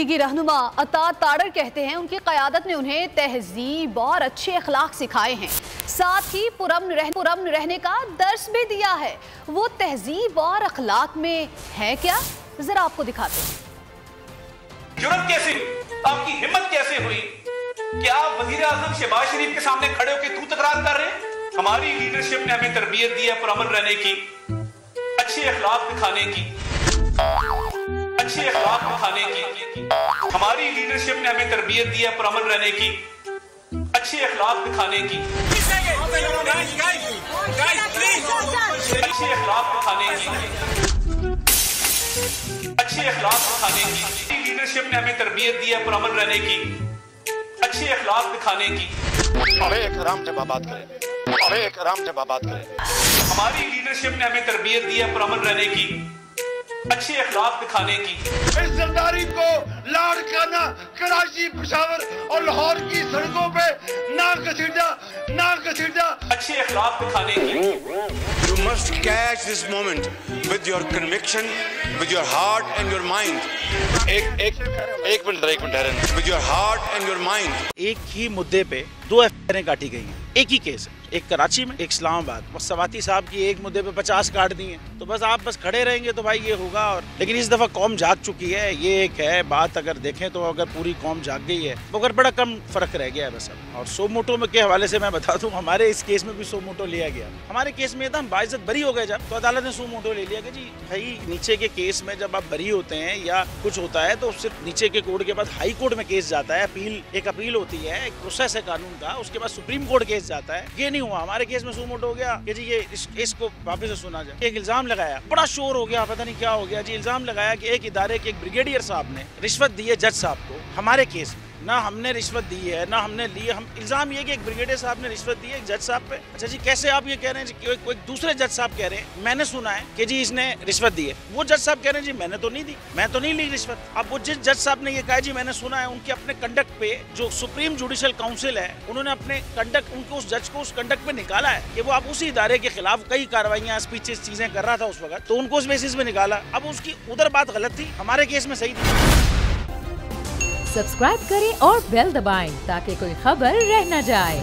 तबलीगी रहनुमा अता ताड़र कहते हैं उनकी क़यादत ने उन्हें तहजीब और अच्छे अखलाक सिखाए हैं, साथ ही पुरअमन रहने का दर्स भी दिया है। वो तहजीब और अखलाक में है क्या, जरा आपको दिखाते हैं। जुर्रत कैसे हुई, आपकी हिम्मत कैसे हुई कि आप वज़ीर आज़म शहबाज शरीफ के सामने खड़े होकर तू तकरार कर रहे हैं। हमारी लीडरशिप ने हमें तरबियत दी है पुरअमन रहने की, अच्छे अखलाक दिखाने की, अच्छे अखलाक दिखाने की। हमारी लीडरशिप ने हमें तरबियत दी है पुरअमन रहने की, अच्छे अखलाक दिखाने की, अच्छे अखलाक दिखाने की, अच्छे अखलाक दिखाने की। लीडरशिप ने हमें तरबियत दी है पुरअमन रहने की, अच्छे अखलाक दिखाने की। अबे हराम जब बात करें, अबे हराम जब बात करें। हमारी लीडरशिप ने हमें तरबियत दी है पुरअमन रहने की, अच्छे अखलाक दिखाने की। इस सरदारी को लाड़ करना कराची, पेशावर और लाहौर की सड़कों पे ना घसीटा, अच्छे अखलाक दिखाने की। You must catch this moment with your conviction, with your heart and your mind. एक minute With your heart and your mind. एक ही मुद्दे पे 2 एफआईआरें काटी गई हैं, एक ही केस है, एक कराची में, एक इस्लामाबाद। बस सवाती साहब की एक मुद्दे पे 50 काट दी हैं, तो बस आप बस खड़े रहेंगे तो भाई ये होगा। और लेकिन इस दफा कौम जाग चुकी है, ये एक है बात। अगर देखें तो अगर पूरी कौम जाग गई है मगर बड़ा कम फर्क रह गया है बस अब। और सो मोटो के हवाले से मैं बता दूं, हमारे इस केस में भी सो मोटो लिया गया। हमारे केस में हम बाइज्जत बरी हो गए जब, तो अदालत ने सो मोटो ले लिया कि जी भाई नीचे के केस में जब आप बरी होते हैं या कुछ होता है तो सिर्फ नीचे के कोर्ट के बाद हाई कोर्ट में केस जाता है, एक अपील होती है, एक प्रोसेस है कानून का, उसके बाद सुप्रीम कोर्ट केस जाता है। ये नहीं हुआ हमारे केस में। सुमोटो हो गया कि जी ये इस केस को वापस से सुना जाए। एक इल्जाम लगाया, बड़ा शोर हो गया, पता नहीं क्या हो गया जी। इल्जाम लगाया कि एक इदारे के एक ब्रिगेडियर साहब ने रिश्वत दी है जज साहब को। हमारे केस में ना हमने रिश्वत दी है ना हमने ली है। हम इल्जाम ये कि एक ब्रिगेडियर साहब ने रिश्वत दी है एक जज साहब पे। अच्छा जी, कैसे आप ये कह रहे हैं कि कोई दूसरे जज साहब कह रहे हैं मैंने सुना है कि जी इसने रिश्वत दी है। वो जज साहब कह रहे हैं जी मैंने तो नहीं दी, मैं तो नहीं ली रिश्वत। अब वो जिस जज साहब ने ये कहा जी मैंने सुना है, उनके अपने कंडक्ट पे जो सुप्रीम जुडिशल काउंसिल है उन्होंने अपने कंडक्ट, उनको उस जज को उस कंडक्ट पे निकाला है कि वो आप उसी इदारे के खिलाफ कई कार्रवाइयाँ, स्पीचेस, चीजें कर रहा था उस वक्त, तो उनको उस बेसिस पे निकाला। अब उसकी उधर बात गलत थी, हमारे केस में सही थी। सब्सक्राइब करें और बेल दबाएं ताकि कोई खबर रह न जाए।